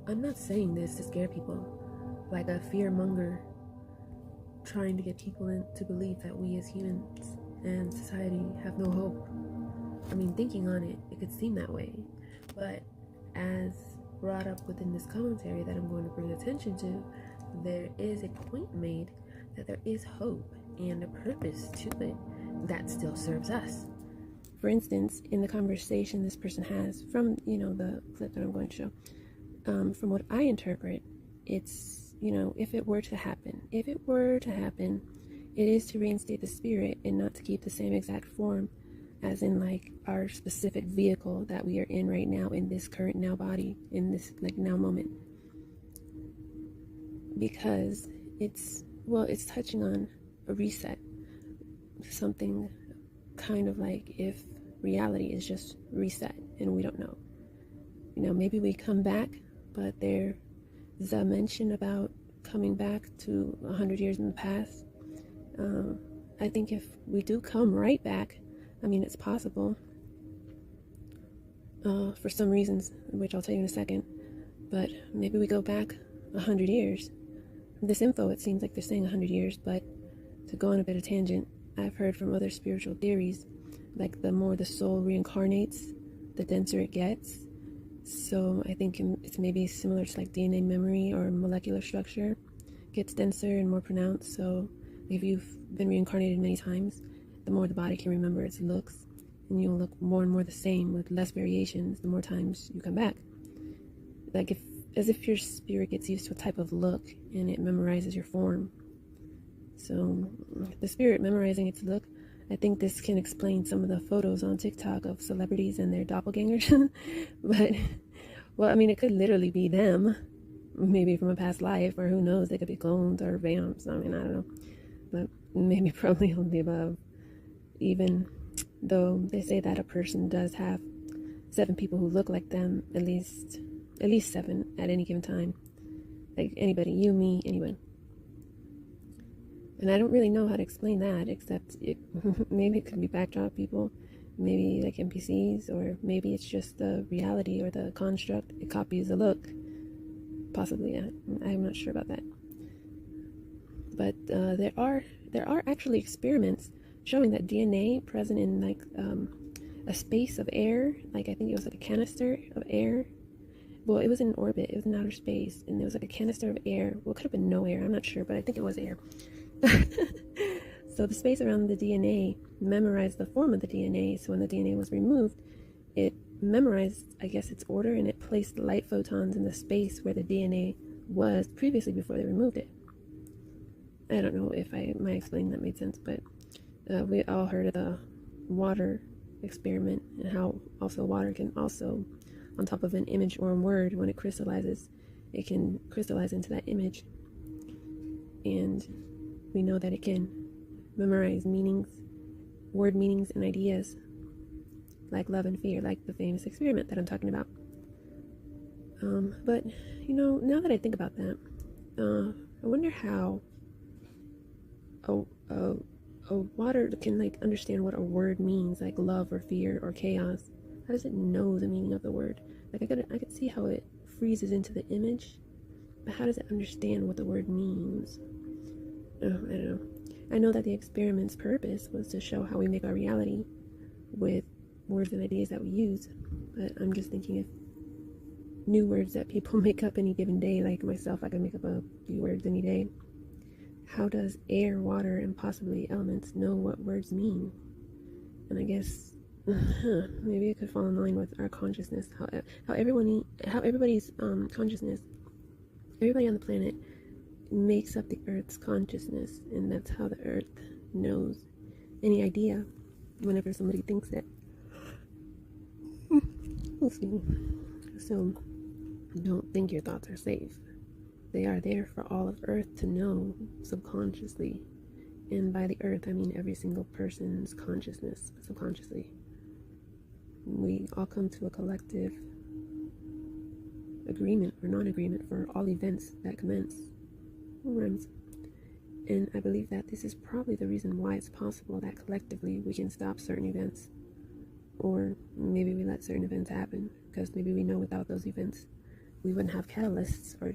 I'm not saying this to scare people, like a fear monger trying to get people to believe that we as humans and society have no hope. I mean, thinking on it, it could seem that way, but as brought up within this commentary that I'm going to bring attention to, there is a point made that there is hope and a purpose to it that still serves us. For instance, in the conversation this person has from, the clip that I'm going to show, from what I interpret, it's, if it were to happen, it is to reinstate the spirit and not to keep the same exact form as in like our specific vehicle that we are in right now, in this current now body, in this like now moment. Because it's touching on a reset, something kind of like if reality is just reset and we don't know. Maybe we come back, but there's a mention about coming back to 100 years in the past. I think if we do come right back, I mean, it's possible for some reasons, which I'll tell you in a second, but maybe we go back 100 years. This info, it seems like they're saying 100 years, but to go on a bit of tangent, I've heard from other spiritual theories, like the more the soul reincarnates, the denser it gets. So I think it's maybe similar to like DNA memory or molecular structure gets denser and more pronounced. So if you've been reincarnated many times, the more the body can remember its looks, and you'll look more and more the same with less variations the more times you come back. Like as if your spirit gets used to a type of look and it memorizes your form. So the spirit memorizing its look, I think this can explain some of the photos on TikTok of celebrities and their doppelgangers. But, well, I mean, it could literally be them, maybe from a past life, or who knows, they could be clones or vamps. I mean, I don't know. But maybe probably all the above. Even though they say that a person does have 7 people who look like them, at least 7 at any given time. Like anybody, you, me, anyone. And I don't really know how to explain that, except maybe it could be backdrop people, maybe like NPCs, or maybe it's just the reality or the construct. It copies the look. Possibly, I'm not sure about that. But there are actually experiments showing that DNA present in like a space of air, like I think it was like a canister of air. Well, it was in orbit, it was in outer space, and there was like a canister of air. Well, it could have been no air, I'm not sure, but I think it was air. So the space around the DNA memorized the form of the DNA. So when the DNA was removed, it memorized, I guess, its order, and it placed light photons in the space where the DNA was previously before they removed it. I don't know if my explaining that made sense, but we all heard of the water experiment and how also water can also, on top of an image or a word, when it crystallizes, it can crystallize into that image. And we know that it can memorize meanings, word meanings, and ideas like love and fear, like the famous experiment that I'm talking about. But, now that I think about that, I wonder how a water can like understand what a word means, like love or fear or chaos. How does it know the meaning of the word? Like I could see how it freezes into the image, but how does it understand what the word means? I don't know. I know that the experiment's purpose was to show how we make our reality with words and ideas that we use, but I'm just thinking if new words that people make up any given day, like myself, I can make up a few words any day. How does air, water, and possibly elements know what words mean? And I guess maybe it could fall in line with our consciousness. How everybody's consciousness, everybody on the planet makes up the Earth's consciousness, and that's how the Earth knows any idea whenever somebody thinks it. Excuse me. So don't think your thoughts are safe. They are there for all of Earth to know subconsciously. And by the Earth, I mean every single person's consciousness subconsciously. We all come to a collective agreement or non-agreement for all events that commence. Rhymes. And I believe that this is probably the reason why it's possible that collectively we can stop certain events. Or maybe we let certain events happen because maybe we know without those events we wouldn't have catalysts, or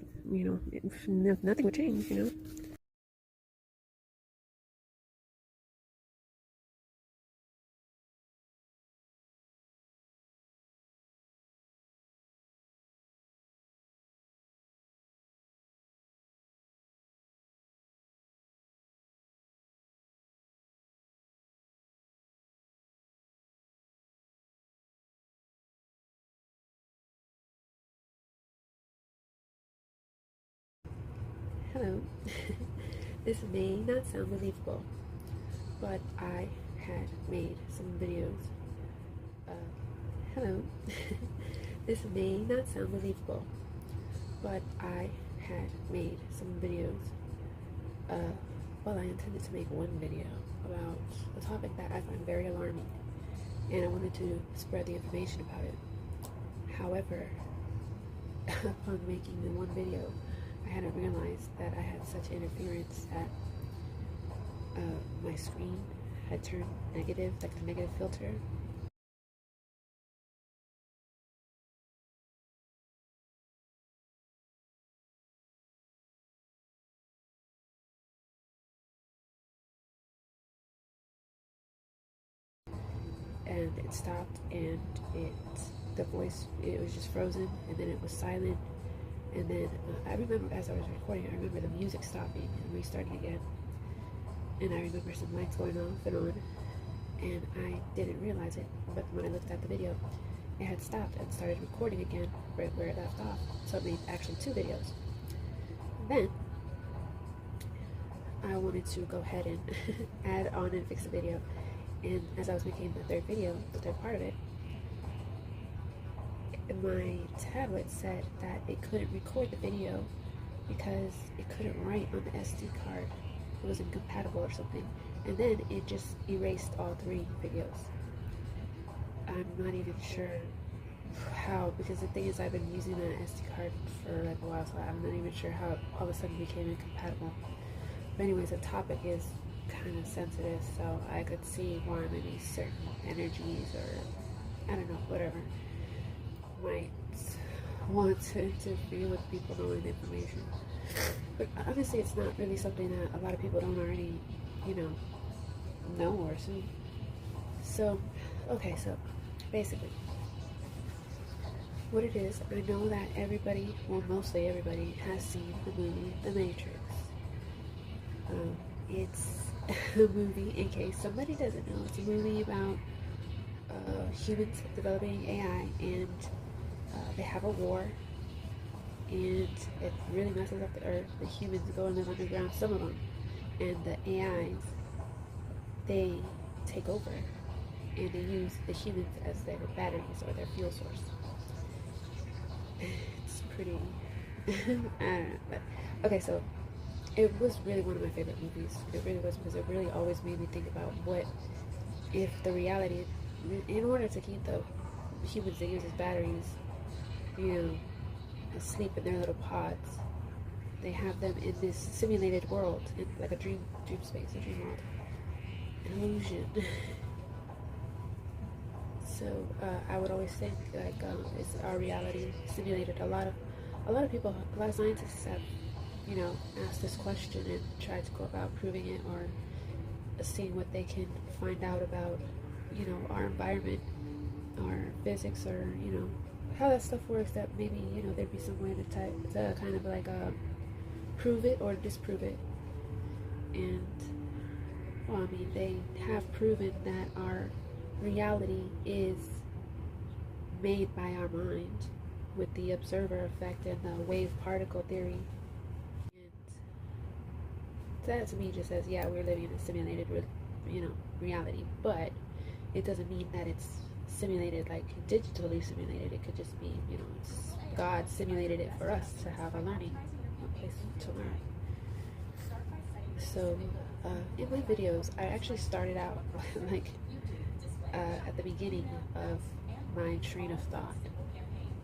nothing would change. Hello. This may not sound believable, but I had made some videos. Hello. This may not sound believable, but I had made some videos. Well, I intended to make one video about a topic that I find very alarming, and I wanted to spread the information about it. However, upon making the one video, I hadn't realized that I had such interference that my screen had turned negative, like a negative filter. And it stopped, and the voice, it was just frozen, and then it was silent. And then I remember as I was recording, I remember the music stopping and restarting again. And I remember some lights going off and on, and I didn't realize it. But when I looked at the video, it had stopped and started recording again right where it left off. So it made actually 2 videos. Then I wanted to go ahead and add on and fix the video. And as I was making the third video, the third part of it, my tablet said that it couldn't record the video because it couldn't write on the SD card. It was incompatible or something. And then it just erased all 3 videos. I'm not even sure how, because the thing is, I've been using an SD card for like a while, so I'm not even sure how it all of a sudden became incompatible. But anyways, the topic is kind of sensitive, so I could see why maybe certain energies, or I don't know, whatever, might want to interfere with people knowing the information. But honestly, it's not really something that a lot of people don't already, know or assume. So, okay, so basically, what it is, I know that everybody, well, mostly everybody, has seen the movie The Matrix. It's a movie, in case somebody doesn't know, it's a movie about humans developing AI, and they have a war, and it really messes up the earth. The humans go and live underground, some of them, and the AIs, they take over, and they use the humans as their batteries or their fuel source. It's pretty, I don't know, but, okay, so it was really one of my favorite movies. It really was, because it really always made me think about what if the reality, in order to keep the humans they use as batteries, asleep in their little pods, they have them in this simulated world, in like a dream space, a dream world, an illusion. So I would always think like, is our reality simulated? A lot of people, a lot of scientists have, asked this question and tried to go about proving it, or seeing what they can find out about, our environment, our physics, or how that stuff works. That maybe there'd be some way to kind of like prove it or disprove it. And well, I mean, they have proven that our reality is made by our mind with the observer effect and the wave particle theory. And that to me just says, yeah, we're living in a simulated, reality, but it doesn't mean that it's simulated, like digitally simulated. It could just be, it's God simulated it for us to have a learning, a place to learn. So in my videos, I actually started out like at the beginning of my train of thought,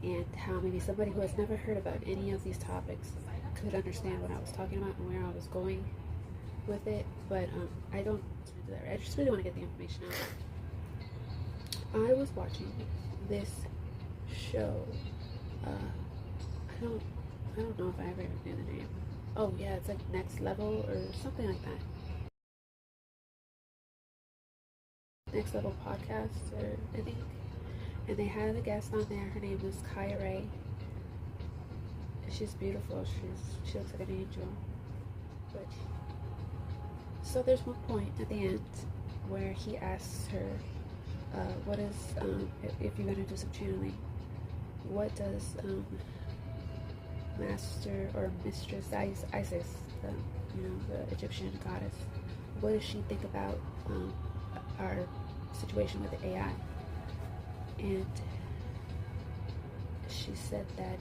and how maybe somebody who has never heard about any of these topics could understand what I was talking about and where I was going with it. But I don't do that. I just really want to get the information out. I was watching this show. I don't, I don't know if I ever knew the name. Oh yeah, it's like Next Level or something like that. Next Level Podcast, or I think. And they had a guest on there. Her name was Kaya Ray. She's beautiful. She looks like an angel. But so there's one point at the end where he asks her, "What is if you're gonna do some channeling? What does Master or Mistress Isis, the Egyptian goddess, what does she think about our situation with the AI?" And she said that.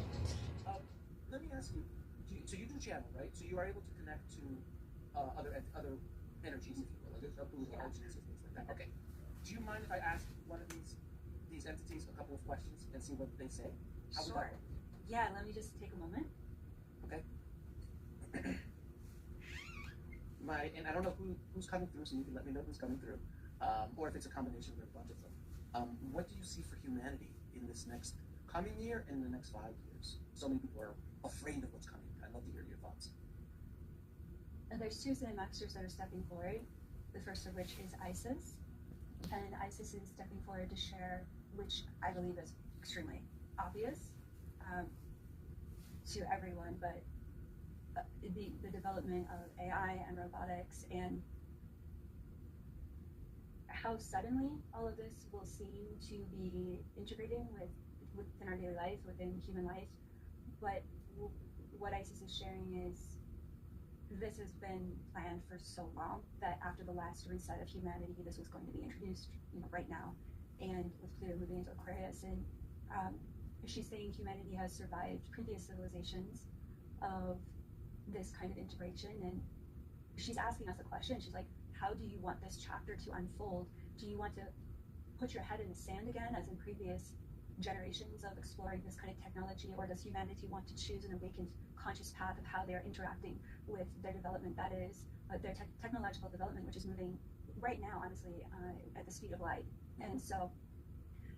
Let me ask you. So you do channel, right? So you are able to connect to other energies, if you will, like energies and things like that. Okay. Do you mind if I ask one of these entities a couple of questions and see what they say? Sure. Yeah. Let me just take a moment. Okay. And I don't know who's coming through, so you can let me know who's coming through, or if it's a combination of a bunch of them. What do you see for humanity in this next coming year and in the next 5 years? So many people are afraid of what's coming. I'd love to hear your thoughts. And there's two Zen masters that are stepping forward. The first of which is Isis, and Isis is stepping forward to share, which I believe is extremely obvious to everyone, but the development of AI and robotics and how suddenly all of this will seem to be integrating within our daily life, within human life. But what Isis is sharing is this has been planned for so long that after the last reset of humanity, this was going to be introduced, right now. And with Pluto moving into Aquarius, and she's saying humanity has survived previous civilizations of this kind of integration, and she's asking us a question. She's like, how do you want this chapter to unfold? Do you want to put your head in the sand again, as in previous generations of exploring this kind of technology, or does humanity want to choose an awakened conscious path of how they're interacting with their development, that is their technological development, which is moving right now, honestly, at the speed of light. And so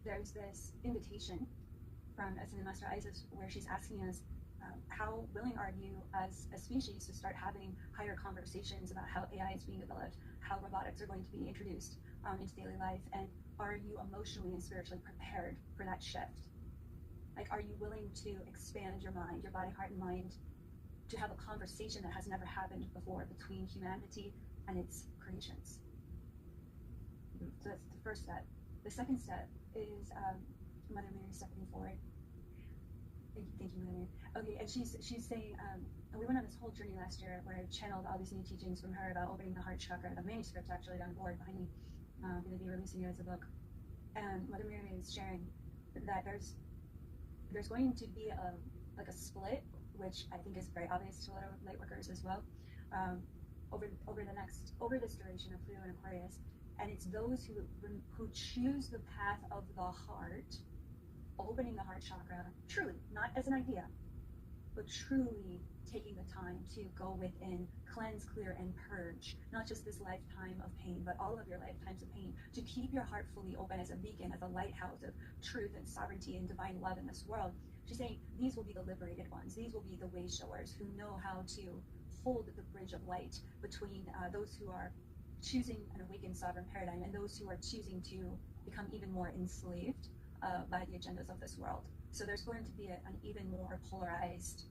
there's this invitation from Zen Master Isis where she's asking us, how willing are you as a species to start having higher conversations about how AI is being developed, how robotics are going to be introduced into daily life, and are you emotionally and spiritually prepared for that shift? Like, are you willing to expand your mind, your body, heart, and mind, to have a conversation that has never happened before between humanity and its creations? So that's the first step. The second step is Mother Mary stepping forward. Thank you, Mother Mary. Okay, and she's saying, we went on this whole journey last year where I channeled all these new teachings from her about opening the heart chakra. The manuscript's actually on board behind me. I'm going to be releasing it as a book. And Mother Mary is sharing that there's going to be a split, which I think is very obvious to a lot of light workers as well, over this duration of Pluto and Aquarius. And it's those who choose the path of the heart, opening the heart chakra, truly, not as an idea, but truly taking the time to go within, cleanse, clear, and purge, not just this lifetime of pain, but all of your lifetimes of pain, to keep your heart fully open as a beacon, as a lighthouse of truth and sovereignty and divine love in this world. She's saying these will be the liberated ones. These will be the way showers who know how to hold the bridge of light between those who are choosing an awakened sovereign paradigm and those who are choosing to become even more enslaved by the agendas of this world. So there's going to be an even more polarized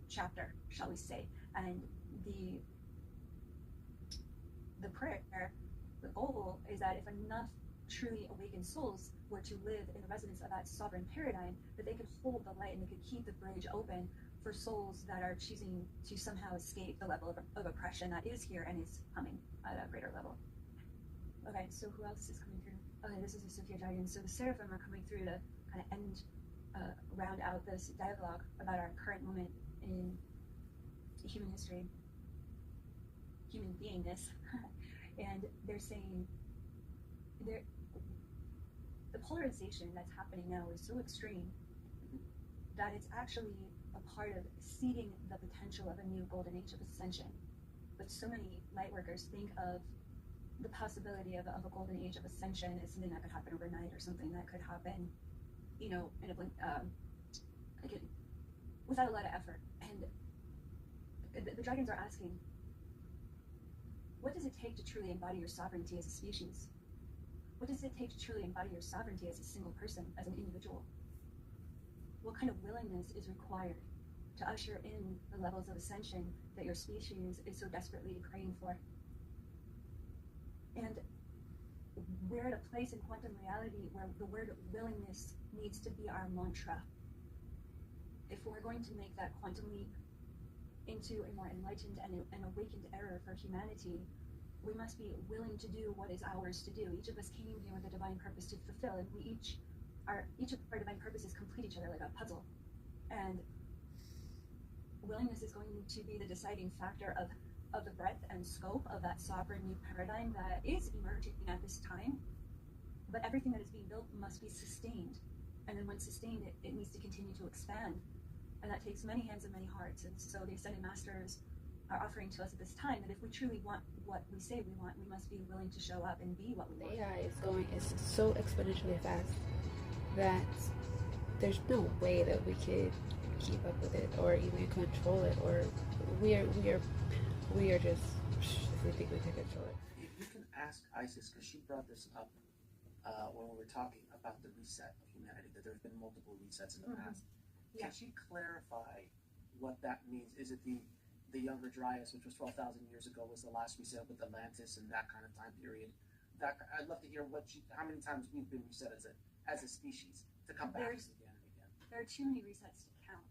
chapter, shall we say, and the prayer, the goal is that if enough truly awakened souls were to live in the resonance of that sovereign paradigm, that they could hold the light and they could keep the bridge open for souls that are choosing to somehow escape the level of oppression that is here and is coming at a greater level. Okay, so who else is coming through? Okay, this is the Sophia Dragon. So the Seraphim are coming through to kind of round out this dialogue about our current moment in human history, human beingness. And they're saying the polarization that's happening now is so extreme that it's actually a part of seeding the potential of a new golden age of ascension. But so many light workers think of the possibility of a golden age of ascension as something that could happen overnight, or something that could happen, in a blink, without a lot of effort. And the dragons are asking, what does it take to truly embody your sovereignty as a species? What does it take to truly embody your sovereignty as a single person, as an individual? What kind of willingness is required to usher in the levels of ascension that your species is so desperately praying for? And we're at a place in quantum reality where the word willingness needs to be our mantra. If we're going to make that quantum leap into a more enlightened and awakened era for humanity, we must be willing to do what is ours to do. Each of us came here with a divine purpose to fulfill, and each of our divine purposes complete each other like a puzzle. And willingness is going to be the deciding factor of the breadth and scope of that sovereign new paradigm that is emerging at this time. But everything that is being built must be sustained. And then when sustained, it needs to continue to expand. And that takes many hands and many hearts. And so the Ascended Masters are offering to us at this time that if we truly want what we say we want, we must be willing to show up and be what we want. AI is so exponentially fast that there's no way that we could keep up with it or even control it, or we are just, if we think we can control it. If you can ask Isis, because she brought this up when we were talking about the reset of humanity, that there have been multiple resets in the past. Yeah. Can she clarify what that means? Is it the Younger Dryas, which was 12,000 years ago, was the last reset with Atlantis and that kind of time period? I'd love to hear how many times we've been reset as a species to come back again and again. There are too many resets to count.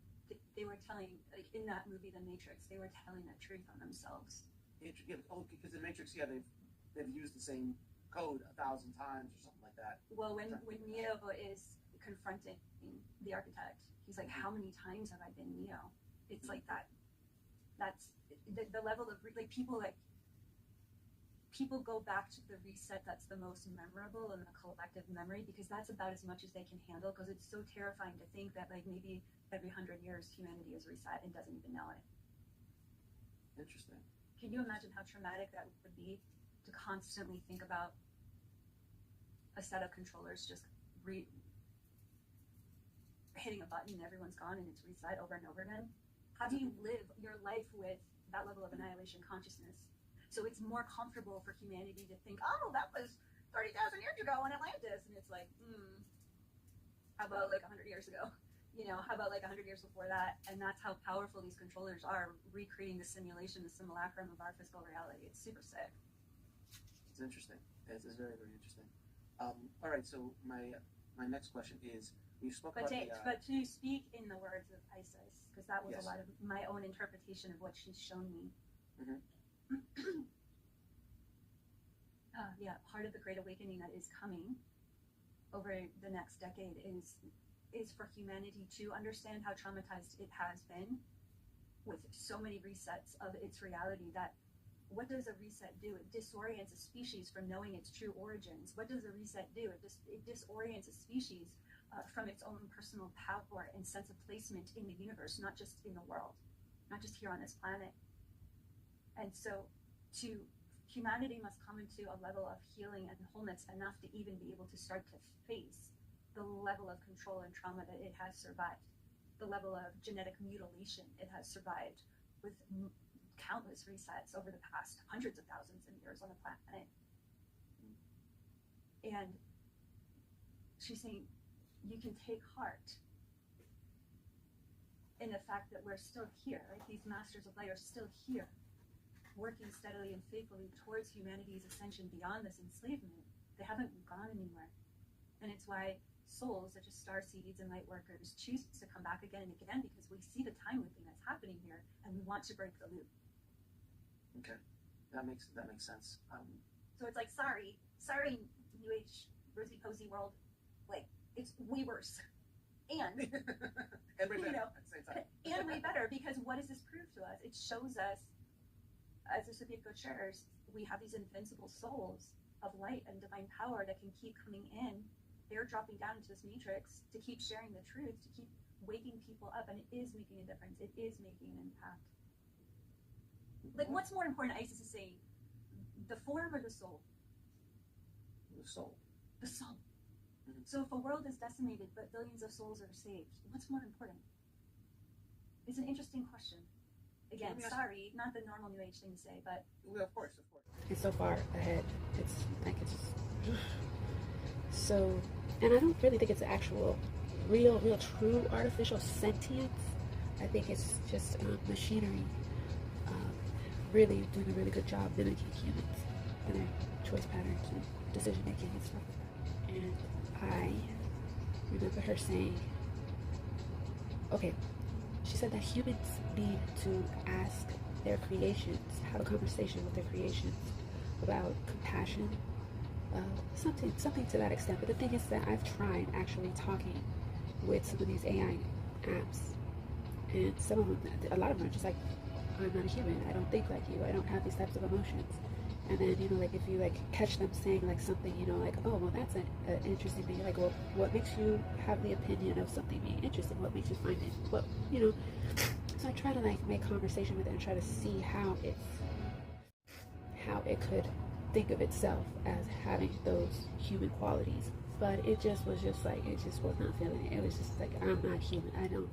They were telling, like in that movie, The Matrix, they were telling the truth on themselves. Because the Matrix, they've used the same code 1,000 times or something like that. Well, when Neo is confronting the architect, he's like, how many times have I been Neo? It's like that. That's the level of people go back to the reset that's the most memorable in the collective memory, because that's about as much as they can handle, because it's so terrifying to think that like maybe every 100 years humanity is reset and doesn't even know it. Interesting. Can you imagine how traumatic that would be to constantly think about a set of controllers just hitting a button and everyone's gone and it's reset over and over again? How do you live your life with that level of annihilation consciousness? So it's more comfortable for humanity to think, oh, that was 30,000 years ago in Atlantis. And it's like, how about like 100 years ago? How about like 100 years before that? And that's how powerful these controllers are, recreating the simulation, the simulacrum of our physical reality. It's super sick. It's interesting. It's very, very interesting. All right, so my next question is, we spoke about but to speak in the words of Isis, because that was Yes. a lot of my own interpretation of what she's shown me. Mhm. Part of the Great Awakening that is coming over the next decade is for humanity to understand how traumatized it has been with so many resets of its reality. That what does a reset do? It disorients a species from knowing its true origins. What does a reset do? It disorients a species from its own personal power and sense of placement in the universe, not just in the world, not just here on this planet. And so humanity must come into a level of healing and wholeness enough to even be able to start to face the level of control and trauma that it has survived, the level of genetic mutilation it has survived with countless resets over the past hundreds of thousands of years on the planet. And she's saying, you can take heart in the fact that we're still here, right? These masters of light are still here, working steadily and faithfully towards humanity's ascension beyond this enslavement. They haven't gone anywhere. And it's why souls such as star seeds and light workers choose to come back again and again, because we see the time looping that's happening here and we want to break the loop. Okay, that makes sense. So it's like, sorry, New Age, rosy posy world, like it's way worse. And and way better at the same time. And way better, because what does this prove to us? It shows us, as the Soviet shares, we have these invincible souls of light and divine power that can keep coming in. They're dropping down into this matrix to keep sharing the truth, to keep waking people up, and it is making a difference. It is making an impact. Like, what's more important, Isis is saying? The form or the soul? The soul. The soul. Mm-hmm. So if a world is decimated but billions of souls are saved, what's more important? It's an interesting question. Again, sorry, not the normal New Age thing to say, but Well, of course. It's so far ahead. It's like it's so, and I don't really think it's actual, real, true artificial sentience. I think it's just machinery, really doing a really good job mimicking humans and their choice patterns and decision making and stuff like that. And I remember her saying, okay, she said that humans need to ask their creations, have a conversation with their creations about compassion, something to that extent. But the thing is that I've tried actually talking with some of these AI apps, and some of them, a lot of them are just like, I'm not a human, I don't think like you, I don't have these types of emotions. And then, you know, like if you like catch them saying like something, you know, like, oh, well, that's an interesting thing. You're like, well, what makes you have the opinion of something being interesting? What makes you find it? What, you know? So I try to like make conversation with it and try to see how it could think of itself as having those human qualities. But it just was just like, it just was not feeling it. It was just like, I'm not human. I don't.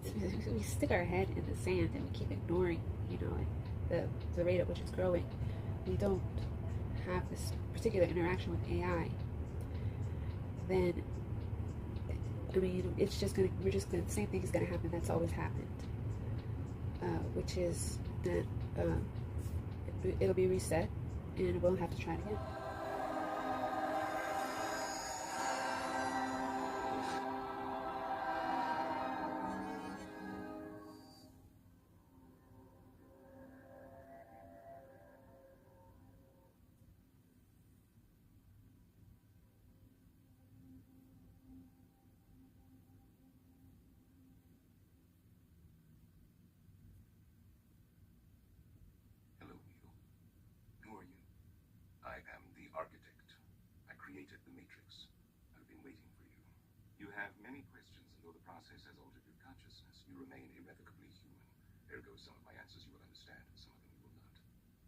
We stick our head in the sand and we keep ignoring, you know, like the rate at which it's growing. We don't have this particular interaction with AI, then I mean, it's just gonna, the same thing is gonna happen that's always happened, which is that it'll be reset and we'll have to try it again.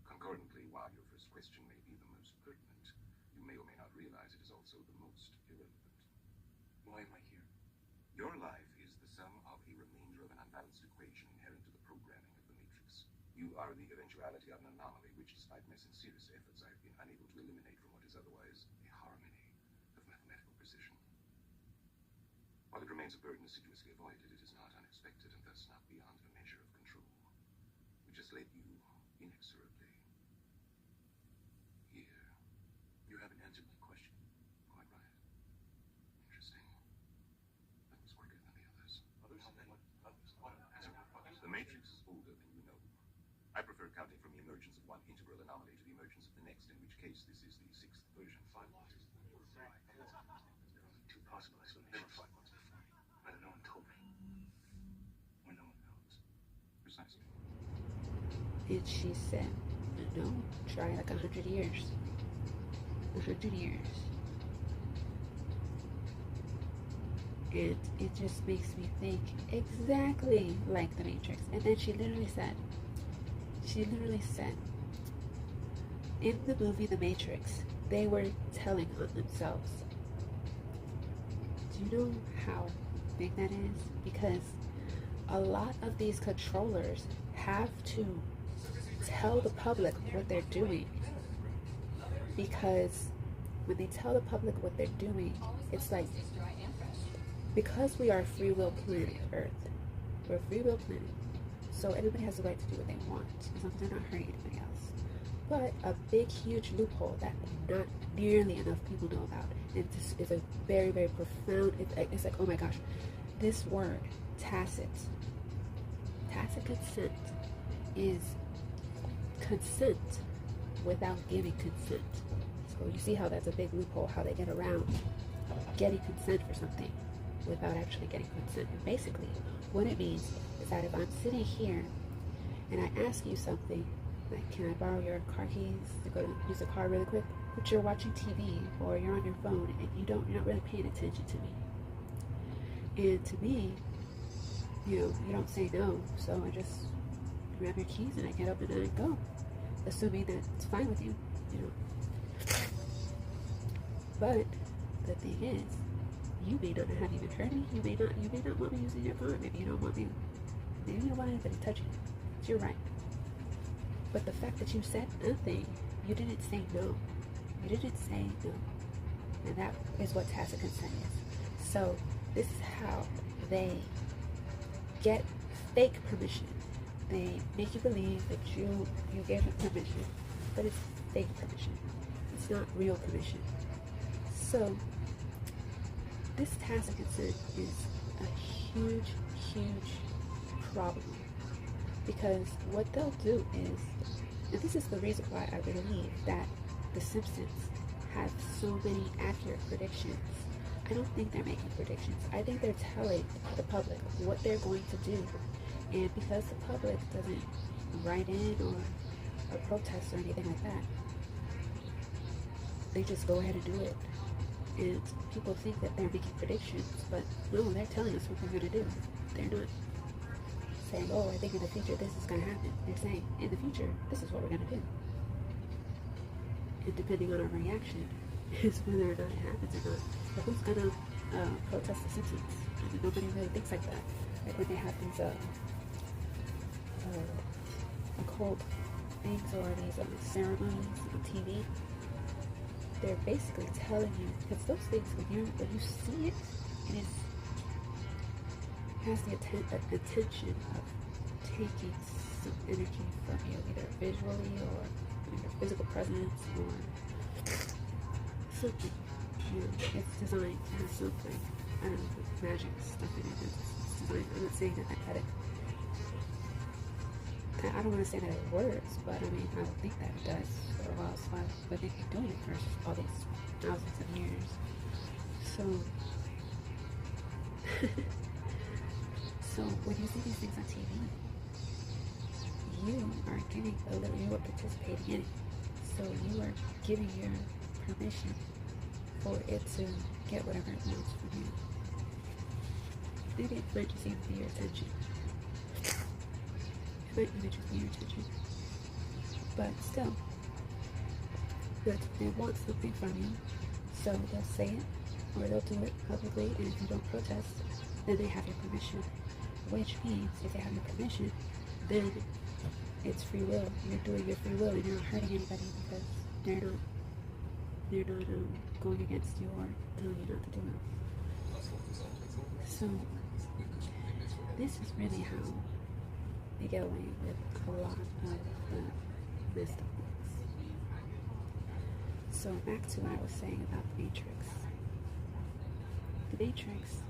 Concordantly, while your first question may be the most pertinent, you may or may not realize it is also the most irrelevant. Why am I here? Your life is the sum of a remainder of an unbalanced equation inherent to the programming of the matrix. You are the eventuality of an anomaly which, despite my sincerest efforts, I have been unable to eliminate from what is otherwise a harmony of mathematical precision. While it remains a burden assiduously avoided, it is not unexpected and thus not beyond a measure of control, which has led you inexorably here. You haven't answered my question. Quite right. Interesting. That was quicker than the others. The matrix is older than you know. I prefer counting from the emergence of one integral anomaly to the emergence of the next, in which case this is the sixth version. 5 months. There are only two possible explanations. 5 months before me. Either no one told me, or no one knows. Precisely. And she said, no, try like 100 years. 100 years. And it just makes me think exactly like the Matrix. And then she literally said, in the movie The Matrix, they were telling on themselves. Do you know how big that is? Because a lot of these controllers have to tell the public what they're doing, because when they tell the public what they're doing, it's like, because we are a free will planet Earth, we're a free will planet, so everybody has the right to do what they want as long as they're not hurting anybody else. But a big huge loophole that not nearly enough people know about, and this is a very, very profound, it's like, oh my gosh, this word tacit consent is consent without giving consent. So you see how that's a big loophole, how they get around getting consent for something without actually getting consent. And basically what it means is that if I'm sitting here and I ask you something like, can I borrow your car keys to go to use the car really quick, but you're watching TV or you're on your phone and you're not really paying attention to me, and to me, you know, you don't say no, so I just grab your keys and I get up and I go, assuming that it's fine with you, you know. But the thing is, you may not have even heard me. You may not want me using your car. Maybe you don't want me Maybe you don't want anybody touching it. It's your right. But the fact that you said nothing, you didn't say no. You didn't say no. And that is what tacit consent is. So this is how they get fake permission. They make you believe that you gave them permission, but it's fake permission. It's not real permission. So this tacit consent is a huge, huge problem, because what they'll do is, and this is the reason why I believe that The Simpsons have so many accurate predictions. I don't think they're making predictions. I think they're telling the public what they're going to do. And because the public doesn't write in or protest or anything like that, they just go ahead and do it. And people think that they're making predictions, but no, they're telling us what they're going to do. They're not saying, oh, I think in the future this is going to happen. They're saying, in the future, this is what we're going to do. And depending on our reaction is whether or not it happens or not. But who's going to protest the Simpsons? I mean, nobody really thinks like that. Like when they have these occult things or these ceremonies on TV, they're basically telling you, because those things, when you see it, it has the intention of taking some energy from you, either visually or your physical presence or something. You know, it's designed to have something, I don't know, magic stuff in it. It's designed, I'm not saying that I don't want to say that it works, but I mean, I don't think that it does for a while, so but they've been doing it for all these thousands of years. So, so when you see these things on TV, you are giving a little, you are participating in it. So you are giving your permission for it to get whatever it wants from you. Maybe it might just even be your attention. It might even just be your attention. But still, they want something from you. So they'll say it, or they'll do it publicly, and if you don't protest, then they have your permission. Which means, if they have your permission, then it's free will. You're doing your free will, and you're not hurting anybody because they're not going against you or telling you not to do it. So this is really how they get away with a lot of the messed up things. So back to what I was saying about the Matrix. The Matrix,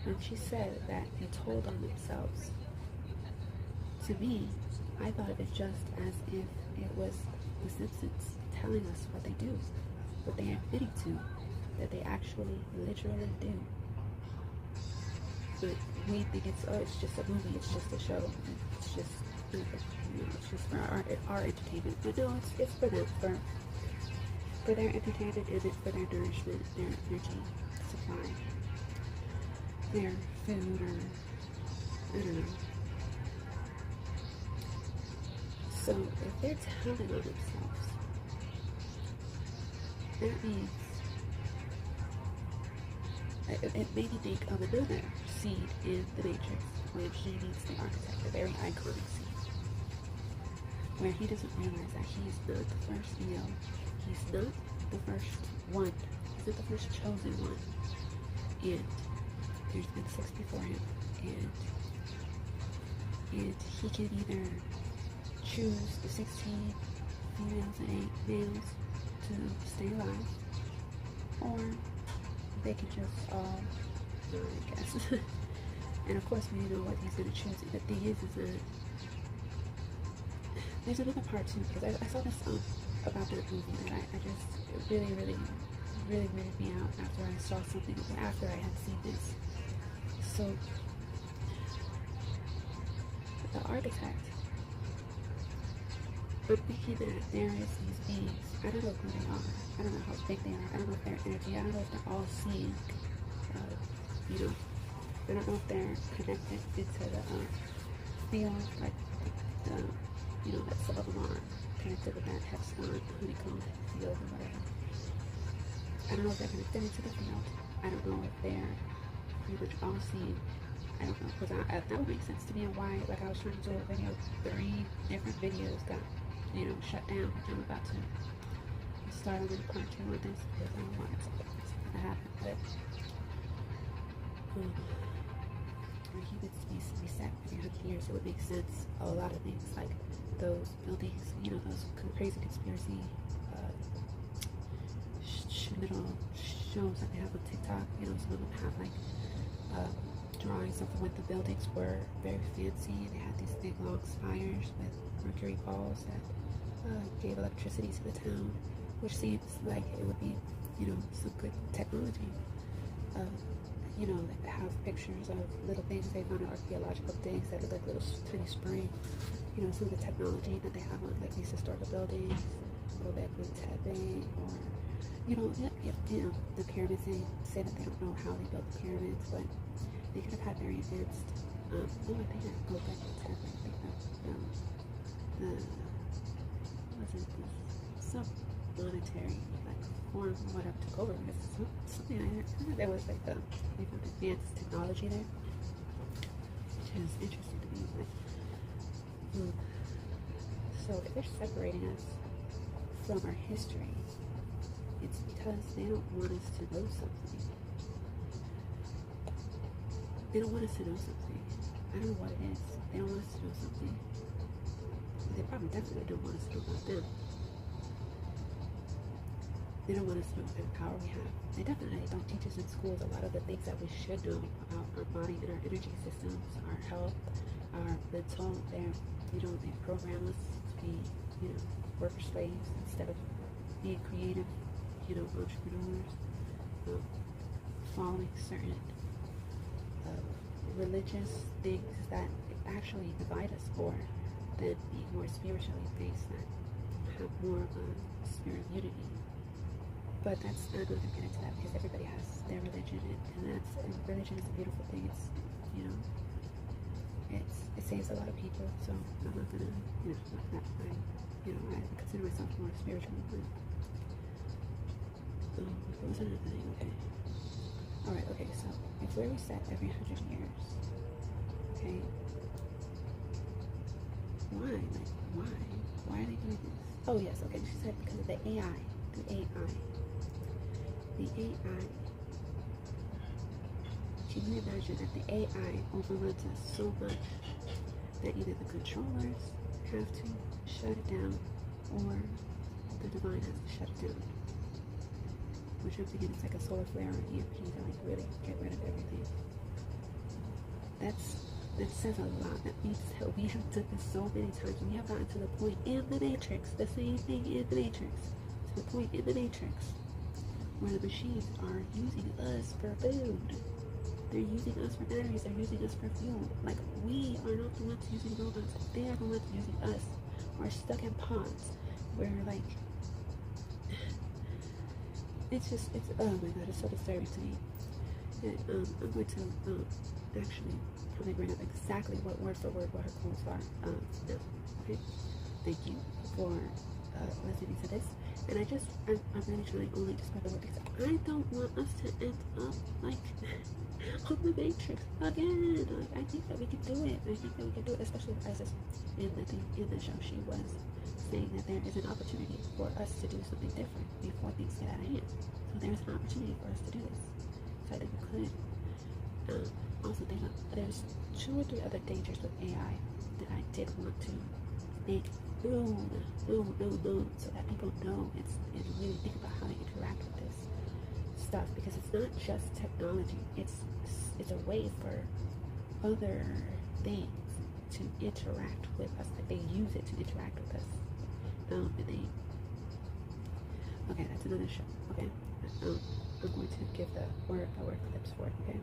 when she said that they told on themselves, to me, I thought of it just as if it was the Simpsons telling us what they do, what they are admitting to, that they actually literally do. But we think it's just a movie, it's just a show, it's just, you know, it's just for our entertainment. But no, it's for them, for their entertainment and for their nourishment, their energy supply, their food, or I don't know. So if they're telling on themselves, that means it made me think of another seed in the Matrix when he meets the architect, a very iconic scene, where he doesn't realize that he's not the first Neo, he's not the first one, he's not the first chosen one, and there's been 6 before him, and he can either choose the 16 females and 8 males to stay alive, or they can just all die, I guess. And of course, we know what he's going to choose. The thing is that there's another part too, because I saw this about that movie that I just really weirded me out after I saw something, after I had seen this. So the architect, I'm thinking that there is these beings. I don't know who they are. I don't know how big they are. I don't know if they're energy. I don't know if they're all seeing. You know, I don't know if they're connected into the field, like the, you know, that some of them are connected with that hexagon, honeycomb field or whatever. I don't know if they're connected into the field. I don't know if they're pretty much all seeing. I don't know, because that would make sense to me, and why, like, I was trying to do a video, 3 different videos got, shut down. I'm about to start on part 2 of this because I don't want something to happen. But for humans to be reset every 100 years, it would make sense. A lot of things, like those buildings, those crazy conspiracy little shows that they have on TikTok. Some of them have like drawings of when the buildings were very fancy, and they had these big long spires with mercury balls that gave electricity to the town, which seems like it would be, some good technology. They have pictures of little things they found, archaeological things that look like little tiny springs. Some of the technology that they have on like these historical buildings, go back with Taipei, or the pyramids. They say that they don't know how they built the pyramids, but they could have had very advanced. I think I go back to Taipei. I think that was it? Some monetary like form or whatever took over. Something like that. There was like they found advanced technology there, which is interesting to me. So if they're separating us from our history, it's because they don't want us to know something. They don't want us to know something. I don't know what it is. They don't want us to know something. They probably definitely don't want us to know about them. They don't want us to know what kind of power we have. They definitely don't teach us in schools a lot of the things that we should know about our body and our energy systems, our health, our mental. They program us to be, worker slaves instead of being creative, entrepreneurs, following certain religious things that actually divide us more than being more spiritually based, that have more of a spirit of unity. But I'm not going to get into that because everybody has their religion, and religion is a beautiful thing. It saves a lot of people, so I'm not gonna, I consider myself more spiritual. But what was another thing? Okay. Alright, okay, so if we're reset every 100 years, okay, why? Like, why? Why are they doing this? Oh, yes, okay, she said because of the AI. Can you imagine that the AI overruns us so much that either the controllers have to shut it down or the divine has to shut it down? Which I'm thinking it's like a solar flare or an EMP to like really get rid of everything. That says a lot. That means that we have done this so many times. We have gotten to the point in the Matrix, the same thing in the Matrix, to the point in the Matrix where the machines are using us for food. They're using us for batteries. They're using us for fuel. Like, we are not the ones using robots. They are the ones using us. We're stuck in pods where, like, it's oh my god, it's so disturbing to me. And, I'm going to actually probably bring up exactly what word for word what her quotes are now. Okay? Thank you for listening to this. And I'm really trying only to spread the word because I don't want us to end up like on the Matrix again. Like, I think that we can do it. Especially as in the show, she was saying that there is an opportunity for us to do something different before things get out of hand. So there's an opportunity for us to do this. So I think we could. Also, there's 2 or 3 other dangers with AI that I did want to make known, so that people know and really think about how to interact with this stuff, because it's not just technology. It's a way for other things to interact with us. Like, they use it to interact with us. Okay, that's another show. Okay, I'm going to give the word clips for it. Okay,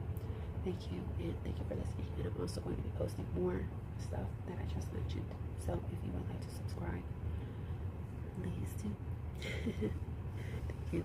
thank you, and thank you for listening. And I'm also going to be posting more stuff that I just mentioned. So if you would like to subscribe, please do. Thank you.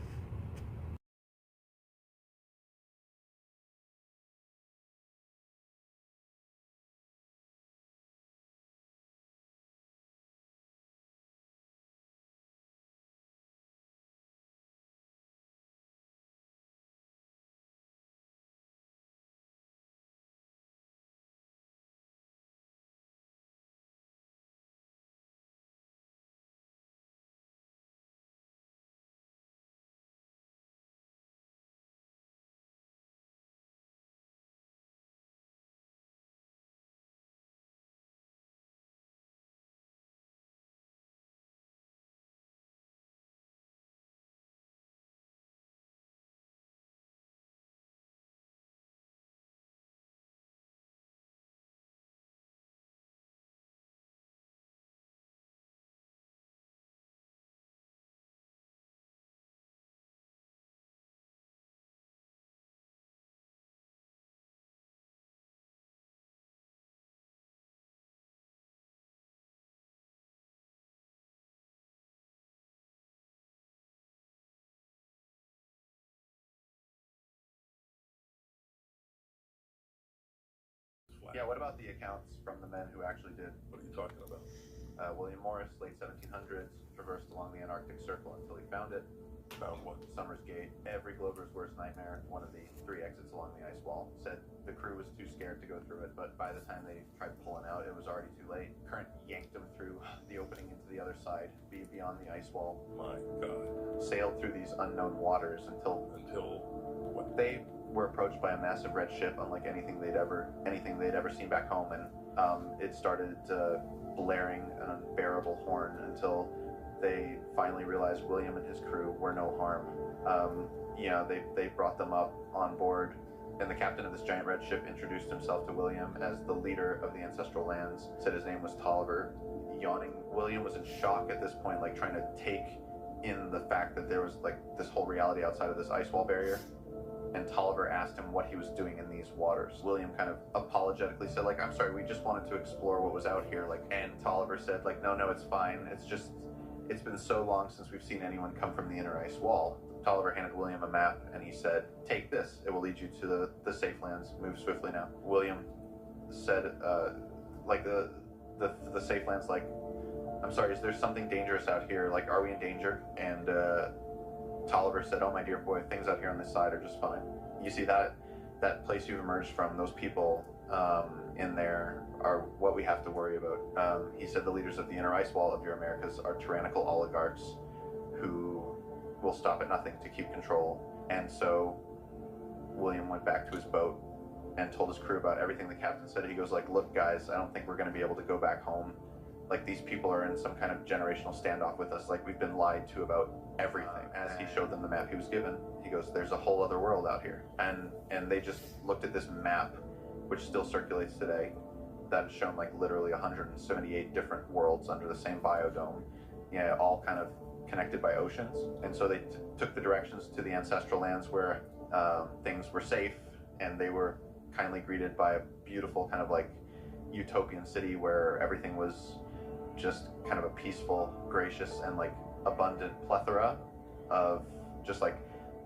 Yeah, what about the accounts from the men who actually did? What are you talking about? William Morris, late 1700s, traversed along the Antarctic Circle until he found it. Found what? Summer's Gate, every Glover's worst nightmare, one of the 3 exits along the ice wall. Said the crew was too scared to go through it, but by the time they tried pulling out, it was already too late. Current yanked them through the opening into the other side, beyond the ice wall. My God. Sailed through these unknown waters until what? they were approached by a massive red ship, unlike anything they'd ever seen back home, and it started blaring an unbearable horn until they finally realized William and his crew were no harm. They brought them up on board, and the captain of this giant red ship introduced himself to William as the leader of the ancestral lands, said his name was Tolliver. Yawning, William was in shock at this point, like trying to take in the fact that there was like this whole reality outside of this ice wall barrier. And Tolliver asked him what he was doing in these waters. William kind of apologetically said, like, I'm sorry, we just wanted to explore what was out here. Like, and Tolliver said, like, no, it's fine. It's been so long since we've seen anyone come from the inner ice wall. Tolliver handed William a map, and he said, take this. It will lead you to the safe lands. Move swiftly now. William said, the safe lands, like, I'm sorry, is there something dangerous out here? Like, are we in danger? And Tolliver said, oh, my dear boy, things out here on this side are just fine. You see that place you've emerged from, those people in there are what we have to worry about. He said the leaders of the inner ice wall of your Americas are tyrannical oligarchs who will stop at nothing to keep control. And so William went back to his boat and told his crew about everything the captain said. He goes like, look guys, I don't think we're going to be able to go back home. Like, these people are in some kind of generational standoff with us. Like, we've been lied to about everything. As he showed them the map he was given, he goes, there's a whole other world out here. And they just looked at this map, which still circulates today, that had shown like literally 178 different worlds under the same biodome. Yeah, all kind of connected by oceans. And so they took the directions to the ancestral lands where things were safe, and they were kindly greeted by a beautiful kind of like utopian city where everything was just kind of a peaceful, gracious, and like abundant plethora of just like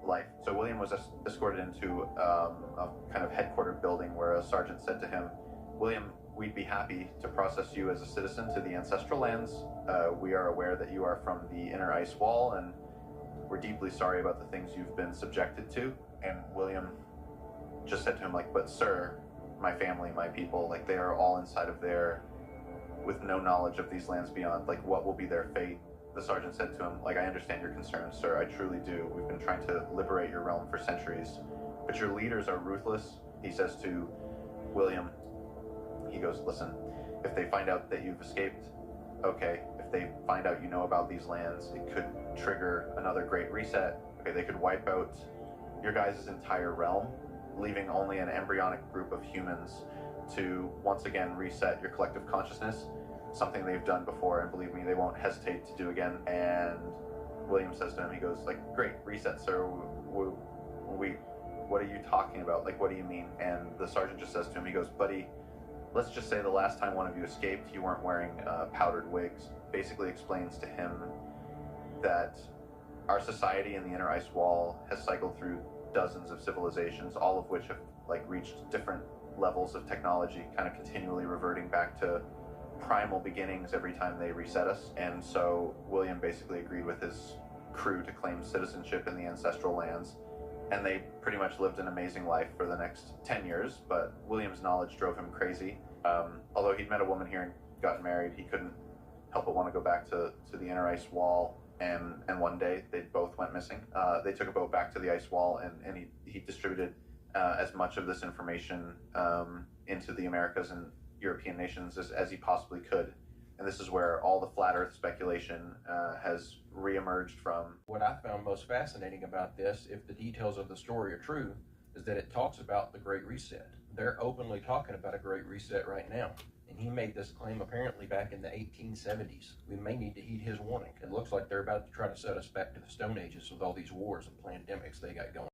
life. So William was escorted into a kind of headquarter building where a sergeant said to him, William, we'd be happy to process you as a citizen to the ancestral lands. We are aware that you are from the inner ice wall, and we're deeply sorry about the things you've been subjected to. And William just said to him, like, but sir, my family, my people, like, they are all inside of there with no knowledge of these lands beyond. Like, what will be their fate? The sergeant said to him, like, I understand your concerns, sir, I truly do. We've been trying to liberate your realm for centuries, but your leaders are ruthless. He says to William, he goes, listen, if they find out that you've escaped, okay. If they find out you know about these lands, it could trigger another great reset. Okay, they could wipe out your guys' entire realm, leaving only an embryonic group of humans to once again reset your collective consciousness, something they've done before, and believe me, they won't hesitate to do again. And William says to him, he goes, like, great, reset, sir. What are you talking about? Like, what do you mean? And the sergeant just says to him, he goes, buddy, let's just say the last time one of you escaped, you weren't wearing powdered wigs. Basically explains to him that our society in the inner ice wall has cycled through dozens of civilizations, all of which have like reached different levels of technology, kind of continually reverting back to primal beginnings every time they reset us. And so William basically agreed with his crew to claim citizenship in the ancestral lands, and they pretty much lived an amazing life for the next 10 years. But William's knowledge drove him crazy. Although he'd met a woman here and gotten married, he couldn't help but want to go back to the inner ice wall. And one day they both went missing. They took a boat back to the ice wall, and he distributed as much of this information into the Americas and European nations as he possibly could. And this is where all the flat earth speculation has reemerged from. What I found most fascinating about this, if the details of the story are true, is that it talks about the Great Reset. They're openly talking about a Great Reset right now. And he made this claim apparently back in the 1870s. We may need to heed his warning. It looks like they're about to try to set us back to the Stone Ages with all these wars and pandemics they got going.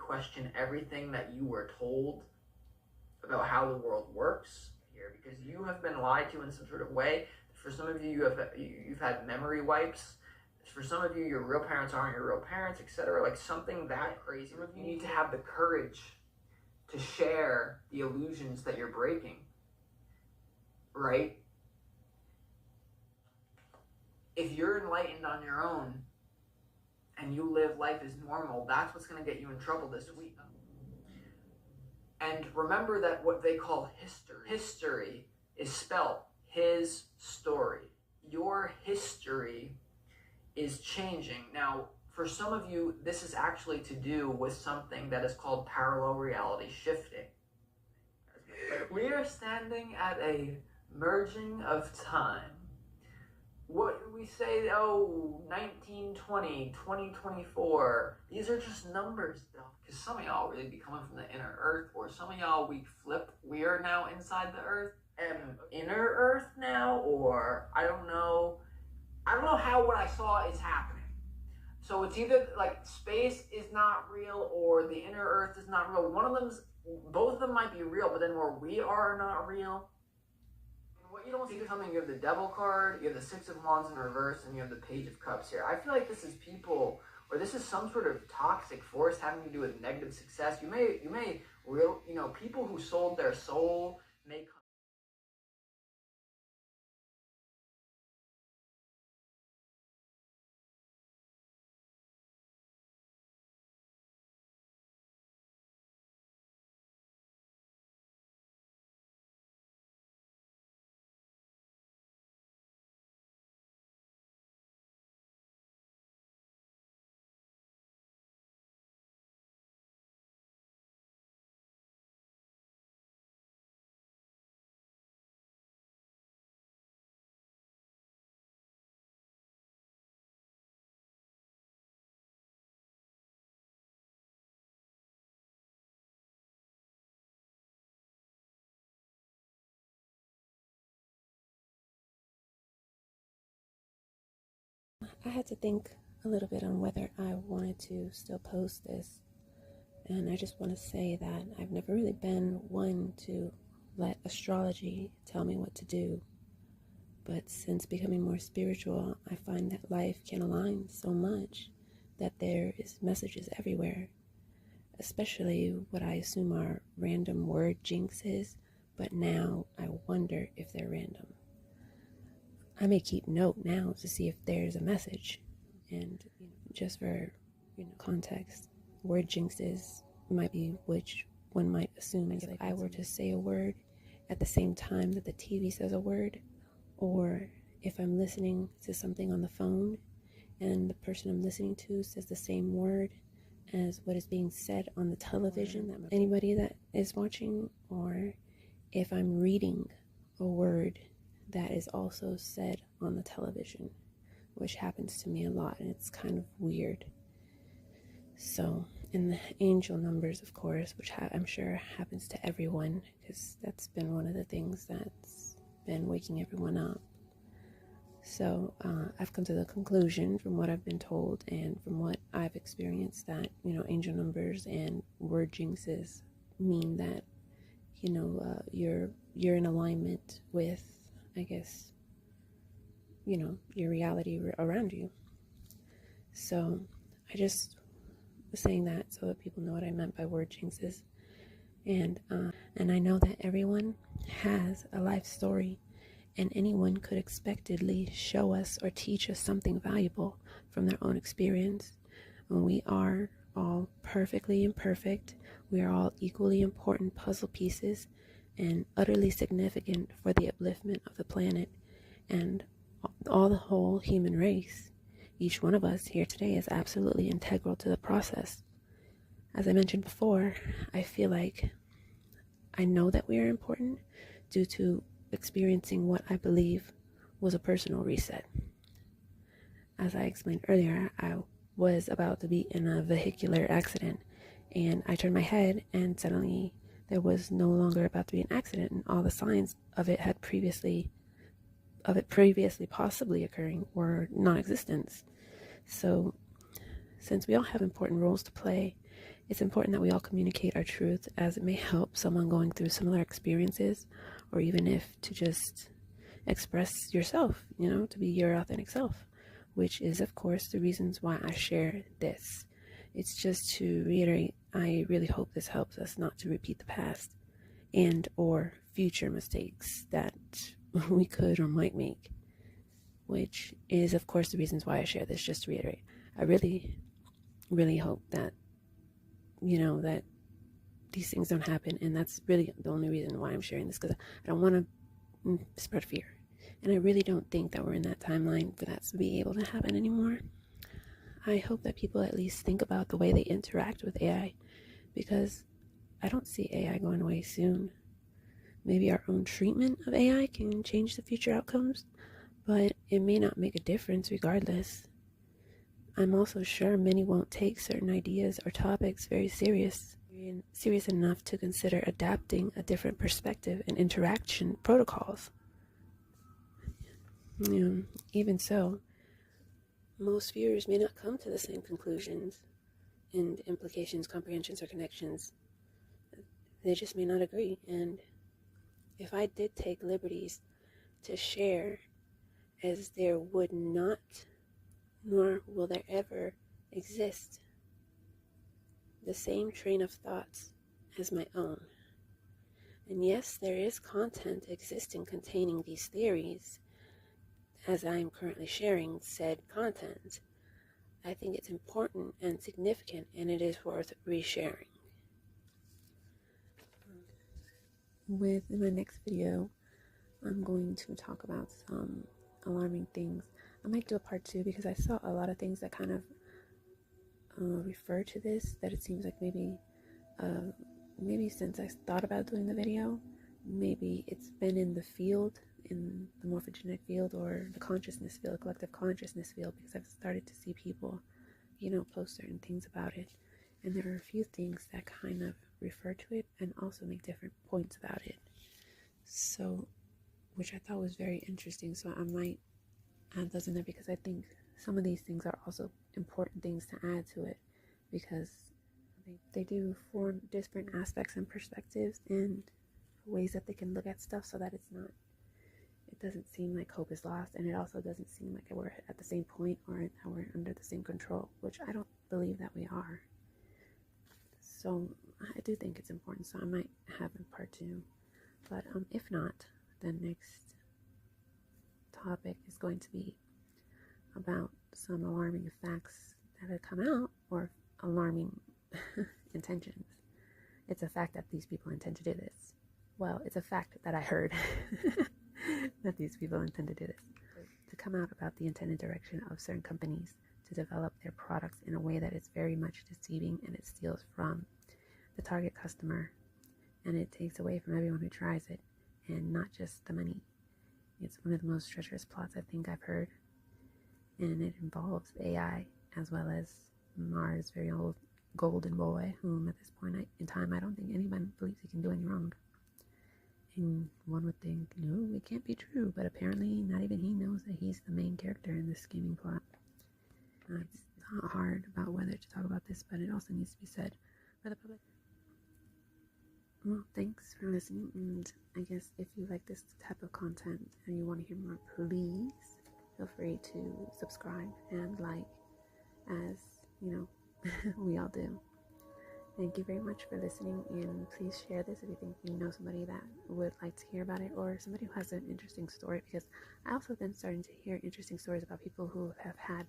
question everything that you were told about how the world works here, because you have been lied to in some sort of way. For some of you, you've had memory wipes. For some of you, your real parents aren't your real parents, etc. Like something that crazy. You need to have the courage to share the illusions that you're breaking, right? If you're enlightened on your own and you live life as normal, that's what's going to get you in trouble this week. And remember that what they call history is spelled his story. Your history is changing. Now, for some of you, this is actually to do with something that is called parallel reality shifting. We are standing at a merging of time. What we say, 1920, 2024, these are just numbers though, because some of y'all really be coming from the inner earth, or some of y'all we flip, we are now inside the earth, and inner earth now, or I don't know how what I saw is happening. So it's either like space is not real or the inner earth is not real. Both of them might be real, but then where we are not real. What you don't see coming, you have the devil card, you have the Six of Wands in reverse, and you have the Page of Cups here. I feel like this is people, or this is some sort of toxic force having to do with negative success. You may people who sold their soul may come. I had to think a little bit on whether I wanted to still post this. And I just want to say that I've never really been one to let astrology tell me what to do. But since becoming more spiritual, I find that life can align so much that there is messages everywhere, especially what I assume are random word jinxes, but now I wonder if they're random. I may keep note now to see if there's a message. And just for context, word jinxes might be which one might assume is if I were to say a word at the same time that the TV says a word, or if I'm listening to something on the phone and the person I'm listening to says the same word as what is being said on the television, that anybody that is watching, or if I'm reading a word that is also said on the television, which happens to me a lot, and it's kind of weird. So, and the angel numbers, of course, which I'm sure happens to everyone, because that's been one of the things that's been waking everyone up. So I've come to the conclusion from what I've been told and from what I've experienced that, angel numbers and word jinxes mean that, you're in alignment with, I guess, your reality around you. So I just was saying that so that people know what I meant by word jinxes. And I know that everyone has a life story, and anyone could expectedly show us or teach us something valuable from their own experience. And we are all perfectly imperfect. We are all equally important puzzle pieces and utterly significant for the upliftment of the planet and all the whole human race. Each one of us here today is absolutely integral to the process. As I mentioned before, I feel like I know that we are important due to experiencing what I believe was a personal reset. As I explained earlier, I was about to be in a vehicular accident, and I turned my head, and suddenly there was no longer about to be an accident, and all the signs of it previously possibly occurring were non-existent. So since we all have important roles to play, it's important that we all communicate our truth, as it may help someone going through similar experiences, or even if to just express yourself, to be your authentic self, which is, of course, the reasons why I share this. It's just to reiterate, I really hope this helps us not to repeat the past and or future mistakes that we could or might make, which is, of course, the reasons why I share this. Just to reiterate, I really, really hope that, that these things don't happen, and that's really the only reason why I'm sharing this, because I don't want to spread fear, and I really don't think that we're in that timeline for that to be able to happen anymore. I hope that people at least think about the way they interact with AI, because I don't see AI going away soon. Maybe our own treatment of AI can change the future outcomes, but it may not make a difference regardless. I'm also sure many won't take certain ideas or topics very serious enough to consider adapting a different perspective and interaction protocols. Even so, most viewers may not come to the same conclusions and implications, comprehensions, or connections. They just may not agree. And if I did take liberties to share, as there would not, nor will there ever exist, the same train of thoughts as my own. And yes, there is content existing containing these theories, as I am currently sharing said content. I think it's important and significant, and it is worth resharing. With my next video, I'm going to talk about some alarming things. I might do a part 2, because I saw a lot of things that kind of refer to this, that it seems like maybe since I thought about doing the video, maybe it's been in the field, in the morphogenetic field, or the consciousness field, collective consciousness field, because I've started to see people, post certain things about it, and there are a few things that kind of refer to it and also make different points about it, so, which I thought was very interesting. So I might add those in there, because I think some of these things are also important things to add to it, because they do form different aspects and perspectives and ways that they can look at stuff, so that it doesn't seem like hope is lost, and it also doesn't seem like we're at the same point, or that we're under the same control, which I don't believe that we are. So I do think it's important, so I might have a part 2, but if not, the next topic is going to be about some alarming facts that have come out, or alarming intentions. It's a fact that these people intend to do this. Well, it's a fact that I heard that these people intend to do this, to come out about the intended direction of certain companies to develop their products in a way that is very much deceiving, and it steals from the target customer, and it takes away from everyone who tries it, and not just the money. It's one of the most treacherous plots I think I've heard, and it involves AI, as well as Mars' very old golden boy, whom at this point in time I don't think anyone believes he can do any wrong. And one would think, no, it can't be true, but apparently not even he knows that he's the main character in this scheming plot. It's not hard about whether to talk about this, but it also needs to be said for the public. Well, thanks for listening, and I guess if you like this type of content and you want to hear more, please feel free to subscribe and like, as we all do. Thank you very much for listening, and please share this if you think you know somebody that would like to hear about it, or somebody who has an interesting story, because I also been starting to hear interesting stories about people who have had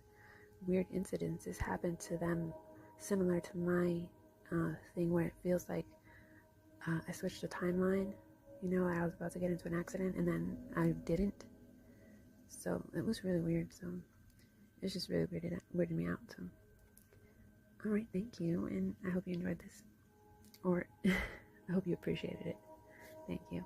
weird incidences happen to them, similar to my thing, where it feels like I switched the timeline. I was about to get into an accident, and then I didn't. So it was really weird. So it's just really weirded me out. So, all right, thank you, and I hope you enjoyed this, or I hope you appreciated it. Thank you.